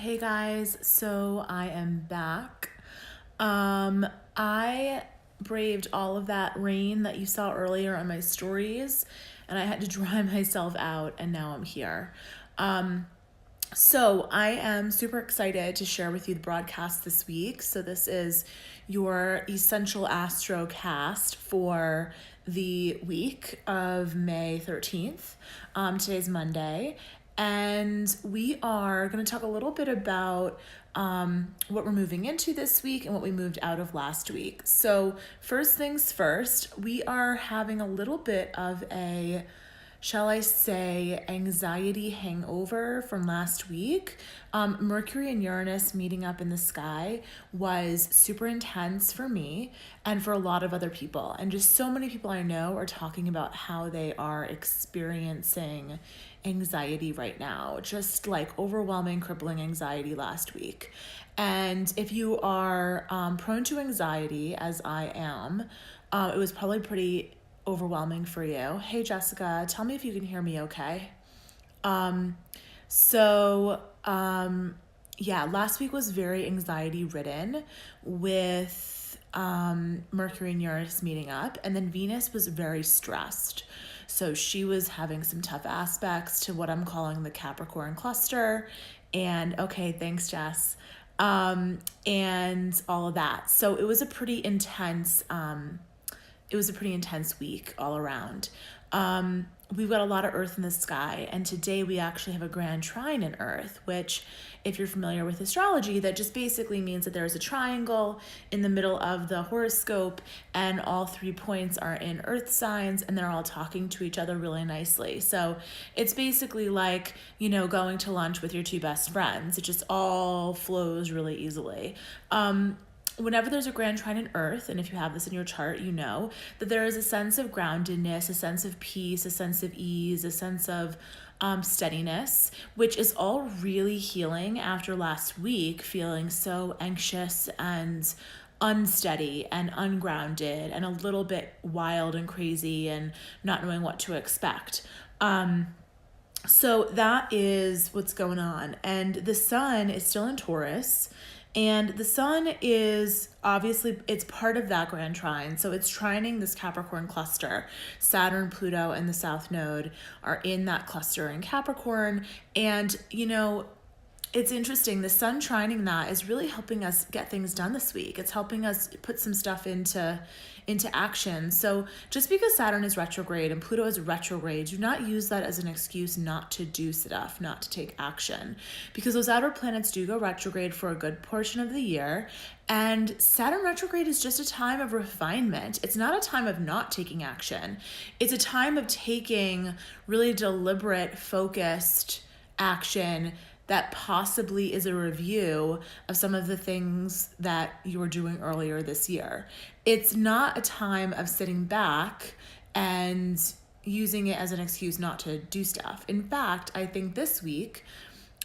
Hey guys, so I am back. I braved all of that rain that you saw earlier on my stories, and I had to dry myself out, and now I'm here. So I am super excited to share with you the broadcast this week. So this is your essential Astrocast for the week of May 13th. Today's Monday. And we are going to talk a little bit about what we're moving into this week and what we moved out of last week. So first things first, we are having a little bit of a, shall I say, anxiety hangover from last week. Mercury and Uranus meeting up in the sky was super intense for me and for a lot of other people. And just so many people I know are talking about how they are experiencing anxiety right now, just like overwhelming, crippling anxiety last week. And if you are prone to anxiety, as I am, it was probably pretty overwhelming for you. Hey, Jessica, tell me if you can hear me okay. So, yeah, last week was very anxiety ridden with Mercury and Uranus meeting up, and then Venus was very stressed. So she was having some tough aspects to what I'm calling the Capricorn cluster. And okay, thanks, Jess. And all of that. So it was a pretty intense week all around. We've got a lot of Earth in the sky, and today we actually have a grand trine in Earth, which, if you're familiar with astrology, that just basically means that there's a triangle in the middle of the horoscope, and all 3 points are in Earth signs, and they're all talking to each other really nicely. So it's basically like, going to lunch with your two best friends. It just all flows really easily. Whenever there's a grand trine in Earth, and if you have this in your chart, you know that there is a sense of groundedness, a sense of peace, a sense of ease, a sense of steadiness, which is all really healing after last week feeling so anxious and unsteady and ungrounded and a little bit wild and crazy and not knowing what to expect. So that is what's going on. And the sun is still in Taurus. And the sun is obviously, it's part of that grand trine. So it's trining this Capricorn cluster. Saturn, Pluto, and the South Node are in that cluster in Capricorn. And, it's interesting. The sun trining that is really helping us get things done this week. It's helping us put some stuff into action. So just because Saturn is retrograde and Pluto is retrograde, do not use that as an excuse not to do stuff, not to take action, because those outer planets do go retrograde for a good portion of the year. And Saturn retrograde is just a time of refinement. It's not a time of not taking action. It's a time of taking really deliberate, focused action that possibly is a review of some of the things that you were doing earlier this year. It's not a time of sitting back and using it as an excuse not to do stuff. In fact, I think this week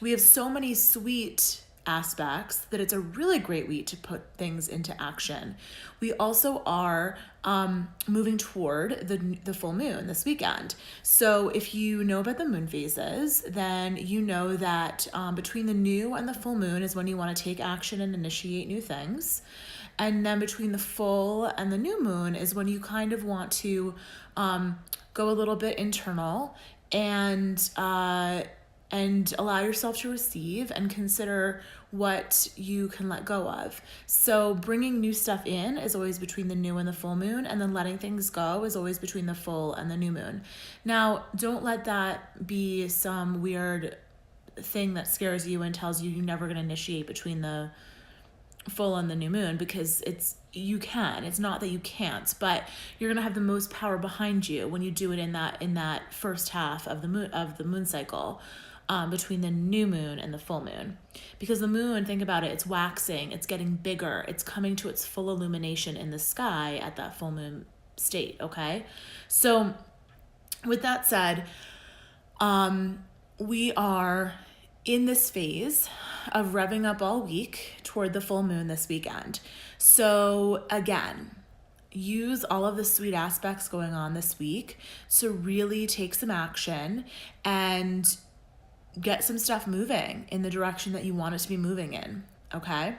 we have so many sweet aspects that it's a really great week to put things into action. We also are moving toward the full moon this weekend. So if you know about the moon phases, then you know that between the new and the full moon is when you want to take action and initiate new things. And then between the full and the new moon is when you kind of want to go a little bit internal and allow yourself to receive and consider what you can let go of. So bringing new stuff in is always between the new and the full moon, and then letting things go is always between the full and the new moon. Now, don't let that be some weird thing that scares you and tells you you're never going to initiate between the full and the new moon, because you can. It's not that you can't, but you're going to have the most power behind you when you do it in that first half of the moon cycle. Between the new moon and the full moon. Because the moon, think about it, it's waxing, it's getting bigger, it's coming to its full illumination in the sky at that full moon state, okay? So with that said, we are in this phase of revving up all week toward the full moon this weekend. So again, use all of the sweet aspects going on this week to really take some action and get some stuff moving in the direction that you want it to be moving in, okay?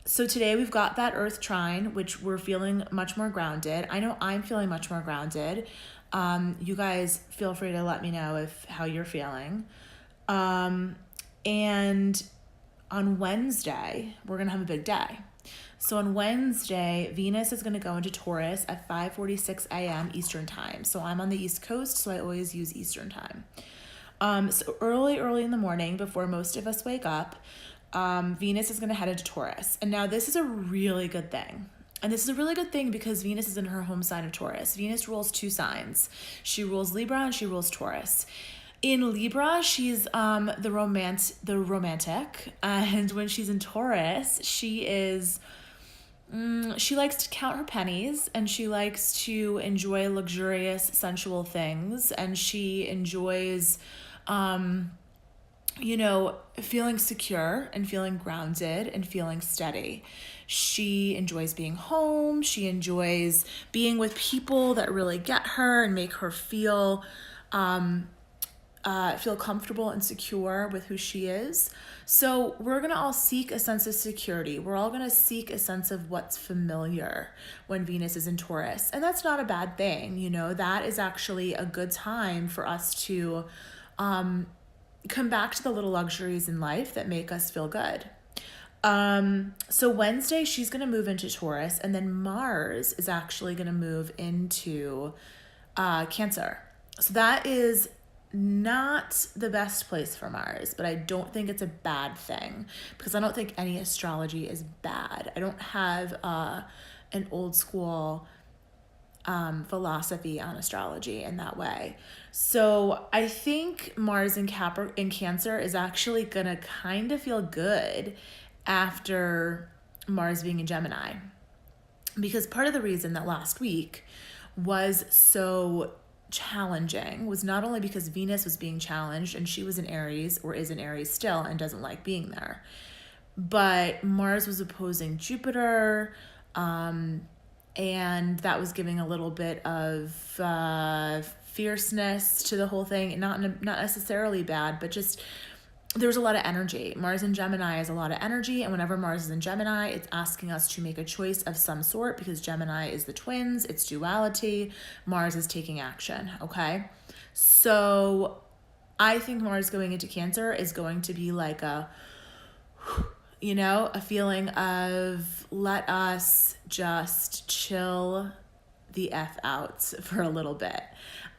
So today we've got that Earth trine, which we're feeling much more grounded. I know I'm feeling much more grounded. You guys feel free to let me know how you're feeling. And on Wednesday, we're going to have a big day. So on Wednesday, Venus is going to go into Taurus at 5:46 a.m. Eastern time. So I'm on the East Coast, so I always use Eastern time. So early in the morning, before most of us wake up, Venus is going to head into Taurus. And now this is a really good thing. And this is a really good thing because Venus is in her home sign of Taurus. Venus rules 2 signs. She rules Libra and she rules Taurus. In Libra, she's the romantic. And when she's in Taurus, she likes to count her pennies, and she likes to enjoy luxurious, sensual things. And she enjoys, feeling secure and feeling grounded and feeling steady. She enjoys being home. She enjoys being with people that really get her and make her feel comfortable and secure with who she is. So we're going to all seek a sense of security. We're all going to seek a sense of what's familiar when Venus is in Taurus. And that's not a bad thing. That is actually a good time for us to come back to the little luxuries in life that make us feel good. So Wednesday, she's going to move into Taurus, and then Mars is actually going to move into Cancer. So that is not the best place for Mars, but I don't think it's a bad thing because I don't think any astrology is bad. I don't have an old school philosophy on astrology in that way. So I think Mars in Cancer is actually gonna kind of feel good after Mars being in Gemini, because part of the reason that last week was so challenging was not only because Venus was being challenged and she was in Aries, or is in Aries still, and doesn't like being there, but Mars was opposing Jupiter, and that was giving a little bit of fierceness to the whole thing. Not necessarily bad, but just there was a lot of energy. Mars in Gemini is a lot of energy, and whenever Mars is in Gemini, it's asking us to make a choice of some sort, because Gemini is the twins, it's duality. Mars is taking action, okay? So I think Mars going into Cancer is going to be like a feeling of let us just chill the F out for a little bit.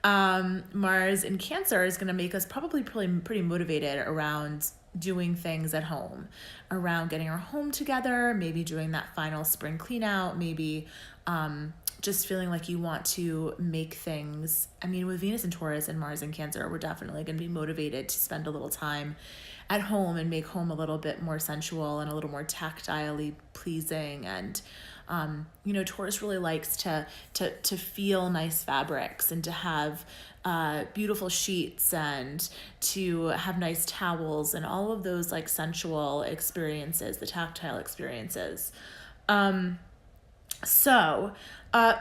Mars in Cancer is going to make us probably pretty motivated around doing things at home, around getting our home together, maybe doing that final spring clean out, maybe just feeling like you want to make things. I mean, with Venus in Taurus and Mars in Cancer, we're definitely going to be motivated to spend a little time at home and make home a little bit more sensual and a little more tactilely pleasing. And Taurus really likes to feel nice fabrics and to have beautiful sheets and to have nice towels and all of those like sensual experiences, the tactile experiences. So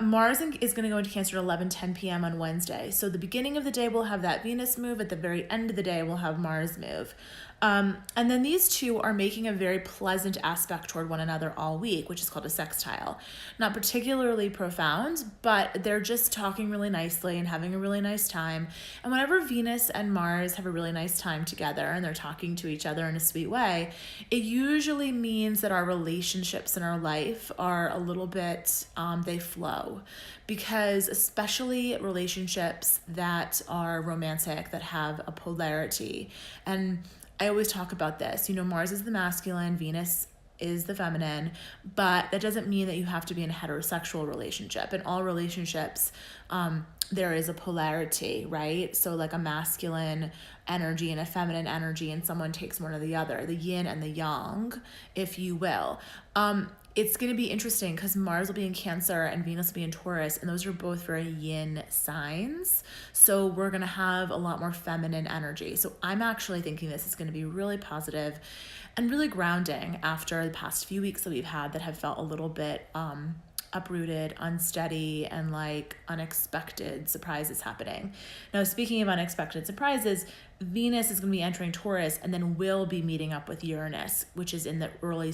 Mars is going to go into Cancer at 11:10 p.m. on Wednesday. So the beginning of the day, we'll have that Venus move. At the very end of the day, we'll have Mars move. And then these two are making a very pleasant aspect toward one another all week, which is called a sextile. Not particularly profound, but they're just talking really nicely and having a really nice time. And whenever Venus and Mars have a really nice time together and they're talking to each other in a sweet way, it usually means that our relationships in our life are a little bit, they flow. Because especially relationships that are romantic, that have a polarity, and I always talk about this, Mars is the masculine, Venus is the feminine, but that doesn't mean that you have to be in a heterosexual relationship. In all relationships, there is a polarity, right? So like a masculine energy and a feminine energy, and someone takes one or the other, the yin and the yang, if you will. It's going to be interesting because Mars will be in Cancer and Venus will be in Taurus, and those are both very yin signs. So we're going to have a lot more feminine energy. So I'm actually thinking this is going to be really positive and really grounding after the past few weeks that we've had that have felt a little bit uprooted, unsteady, and like unexpected surprises happening. Now, speaking of unexpected surprises, Venus is going to be entering Taurus and then will be meeting up with Uranus, which is in the early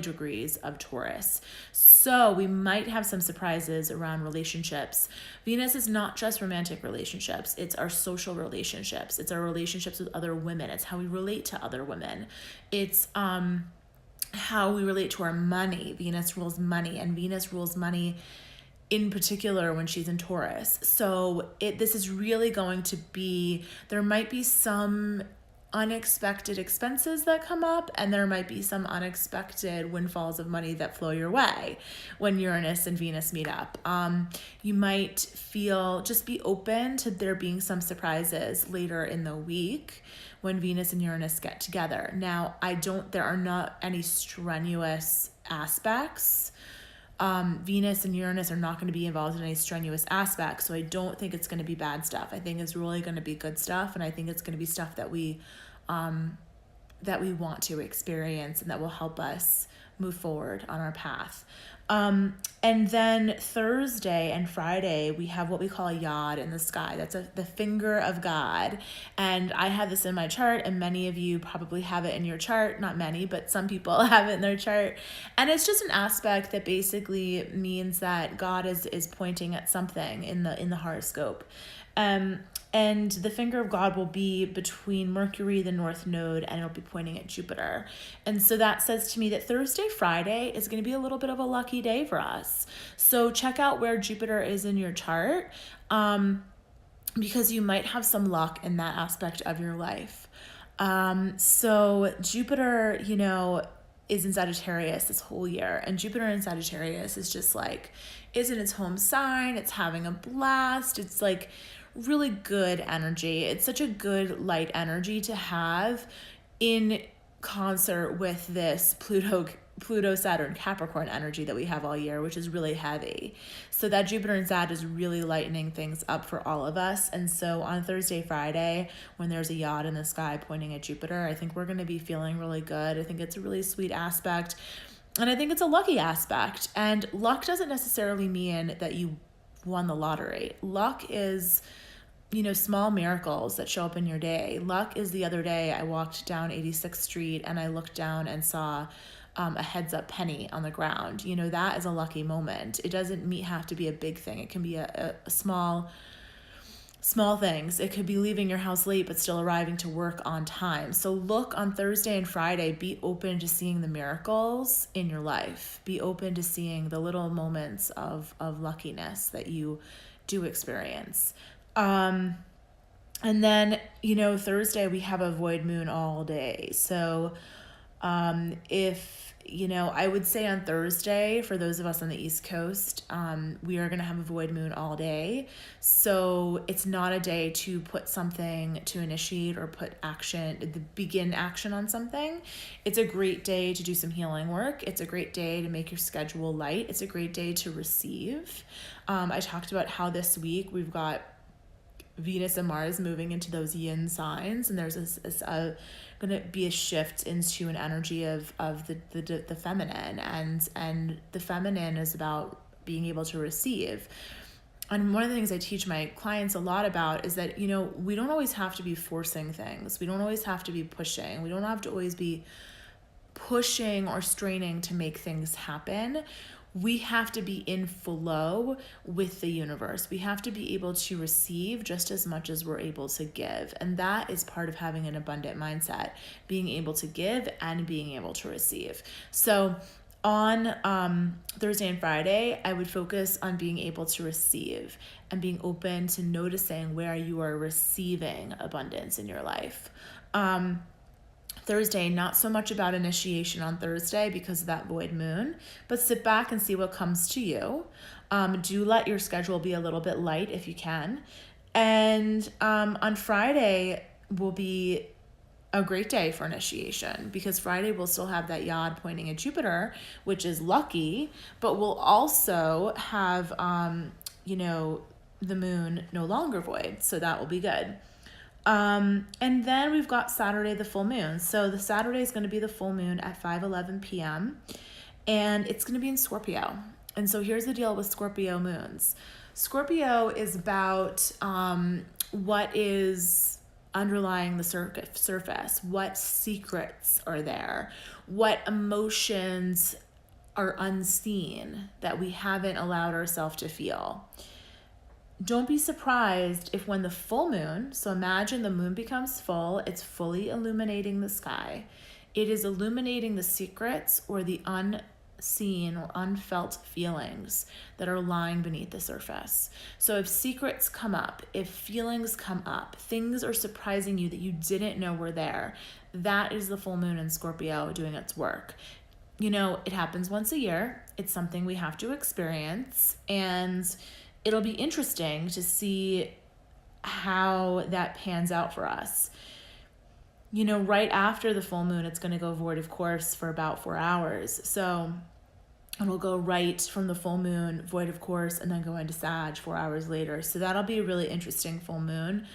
degrees of Taurus. So we might have some surprises around relationships. Venus is not just romantic relationships, it's our social relationships. It's our relationships with other women. It's how we relate to other women. It's how we relate to our money. Venus rules money, and Venus rules money in particular when she's in Taurus. So this is really going to be, there might be some unexpected expenses that come up, and there might be some unexpected windfalls of money that flow your way when Uranus and Venus meet up. You might just be open to there being some surprises later in the week when Venus and Uranus get together. Now, there are not any strenuous aspects. Venus and Uranus are not going to be involved in any strenuous aspects, so I don't think it's going to be bad stuff. I think it's really going to be good stuff, and I think it's going to be stuff that we want to experience and that will help us move forward on our path. And then Thursday and Friday, we have what we call a yod in the sky. That's the finger of God. And I have this in my chart, and many of you probably have it in your chart. Not many, but some people have it in their chart. And it's just an aspect that basically means that God is pointing at something in the horoscope. And the finger of God will be between Mercury, the North Node, and it'll be pointing at Jupiter. And so that says to me that Thursday, Friday is going to be a little bit of a lucky day for us. So check out where Jupiter is in your chart, because you might have some luck in that aspect of your life. So Jupiter, is in Sagittarius this whole year. And Jupiter in Sagittarius is just like, is in its home sign. It's having a blast. It's like really good energy. It's such a good light energy to have in concert with this Pluto, Saturn, Capricorn energy that we have all year, which is really heavy. So that Jupiter and Sag is really lightening things up for all of us. And so on Thursday, Friday, when there's a yod in the sky pointing at Jupiter, I think we're going to be feeling really good. I think it's a really sweet aspect. And I think it's a lucky aspect. And luck doesn't necessarily mean that you won the lottery. Luck is, small miracles that show up in your day. Luck is the other day I walked down 86th Street and I looked down and saw a heads up penny on the ground. That is a lucky moment. It doesn't have to be a big thing. It can be a small things. It could be leaving your house late but still arriving to work on time. So look on Thursday and Friday, be open to seeing the miracles in your life. Be open to seeing the little moments of luckiness that you do experience. And then, Thursday we have a void moon all day. So, I would say on Thursday, for those of us on the East Coast, we are going to have a void moon all day. So it's not a day to put something to initiate or begin action on something. It's a great day to do some healing work. It's a great day to make your schedule light. It's a great day to receive. I talked about how this week we've got Venus and Mars moving into those yin signs, and there's going to be a shift into an energy of the feminine, and the feminine is about being able to receive. And one of the things I teach my clients a lot about is that, we don't always have to be forcing things. We don't always have to be pushing. We don't have to always be pushing or straining to make things happen. We have to be in flow with the universe. We have to be able to receive just as much as we're able to give. And that is part of having an abundant mindset, being able to give and being able to receive. So on Thursday and Friday, I would focus on being able to receive and being open to noticing where you are receiving abundance in your life. Thursday, not so much about initiation on Thursday because of that void moon, but sit back and see what comes to you. Do let your schedule be a little bit light if you can. And on Friday will be a great day for initiation, because Friday will still have that yod pointing at Jupiter, which is lucky, but we'll also have, the moon no longer void. So that will be good. And then we've got Saturday, the full moon. So the Saturday is going to be the full moon at 5:11 p.m. and it's going to be in Scorpio. And so here's the deal with Scorpio moons. Scorpio is about what is underlying the surface, what secrets are there, what emotions are unseen that we haven't allowed ourselves to feel. Don't be surprised if when the full moon, so imagine the moon becomes full, it's fully illuminating the sky. It is illuminating the secrets or the unseen or unfelt feelings that are lying beneath the surface. So if secrets come up, if feelings come up, things are surprising you that you didn't know were there, that is the full moon in Scorpio doing its work. You know, it happens once a year. It's something we have to experience, and it'll be interesting to see how that pans out for us. You know, right after the full moon, it's going to go void of course for about 4 hours. So it'll go right from the full moon, void of course, and then go into Sag 4 hours later. So that'll be a really interesting full moon.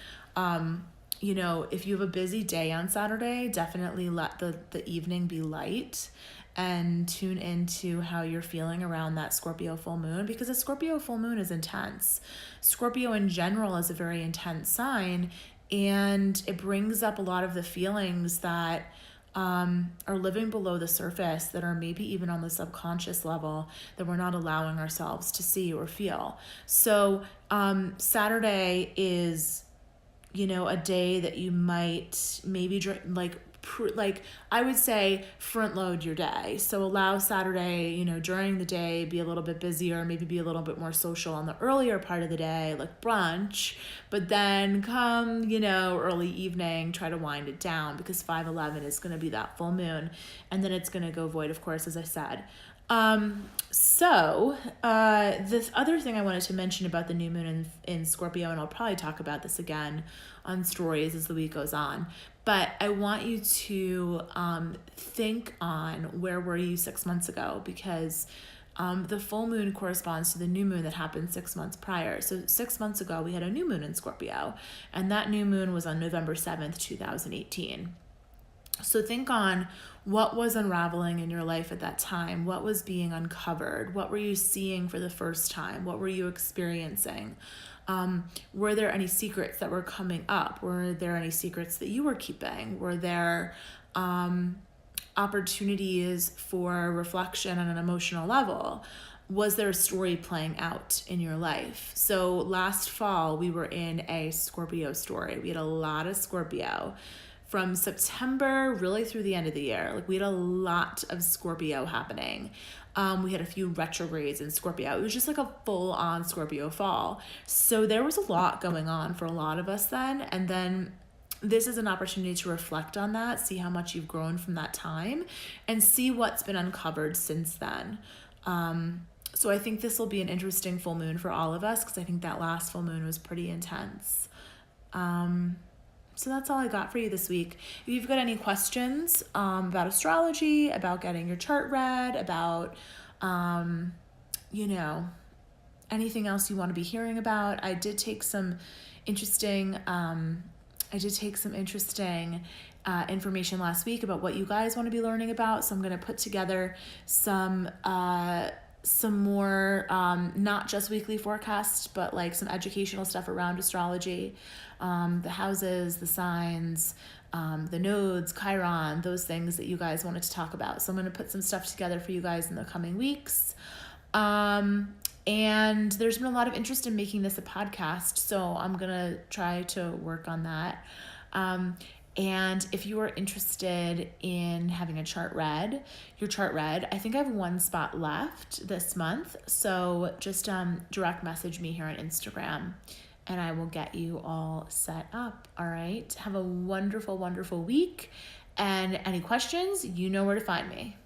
You know, if you have a busy day on Saturday, definitely let the evening be light and tune into how you're feeling around that Scorpio full moon, because a Scorpio full moon is intense. Scorpio in general is a very intense sign, and it brings up a lot of the feelings that are living below the surface, that are maybe even on the subconscious level that we're not allowing ourselves to see or feel. So Saturday is, you know, a day that you might maybe like I would say front load your day. So allow Saturday, you know, during the day, be a little bit busier, maybe be a little bit more social on the earlier part of the day, like brunch, but then come, you know, early evening, try to wind it down, because 5/11 is going to be that full moon, and then it's going to go void, of course, as I said. This other thing I wanted to mention about the new moon in Scorpio, and I'll probably talk about this again on stories as the week goes on, but I want you to think on where were you 6 months ago, because the full moon corresponds to the new moon that happened 6 months prior. So 6 months ago, we had a new moon in Scorpio, and that new moon was on November 7th, 2018. So think on what was unraveling in your life at that time. What was being uncovered? What were you seeing for the first time? What were you experiencing? Were there any secrets that were coming up? Were there any secrets that you were keeping? Were there opportunities for reflection on an emotional level? Was there a story playing out in your life? So last fall, we were in a Scorpio story. We had a lot of Scorpio from September really through the end of the year. Like, we had a lot of Scorpio happening. We had a few retrogrades in Scorpio. It was just like a full-on Scorpio fall. So there was a lot going on for a lot of us then. And then this is an opportunity to reflect on that, see how much you've grown from that time, and see what's been uncovered since then. So I think this will be an interesting full moon for all of us, because I think that last full moon was pretty intense. So that's all I got for you this week. If you've got any questions about astrology, about getting your chart read, about, you know, anything else you want to be hearing about, I did take some interesting information last week about what you guys want to be learning about. So I'm going to put together some more, not just weekly forecasts, but like some educational stuff around astrology, the houses, the signs, the nodes, Chiron, those things that you guys wanted to talk about. So I'm going to put some stuff together for you guys in the coming weeks. And there's been a lot of interest in making this a podcast, so I'm going to try to work on that. And if you are interested in having your chart read, I think I have one spot left this month. So just direct message me here on Instagram, and I will get you all set up. All right. Have a wonderful, wonderful week. And any questions, you know where to find me.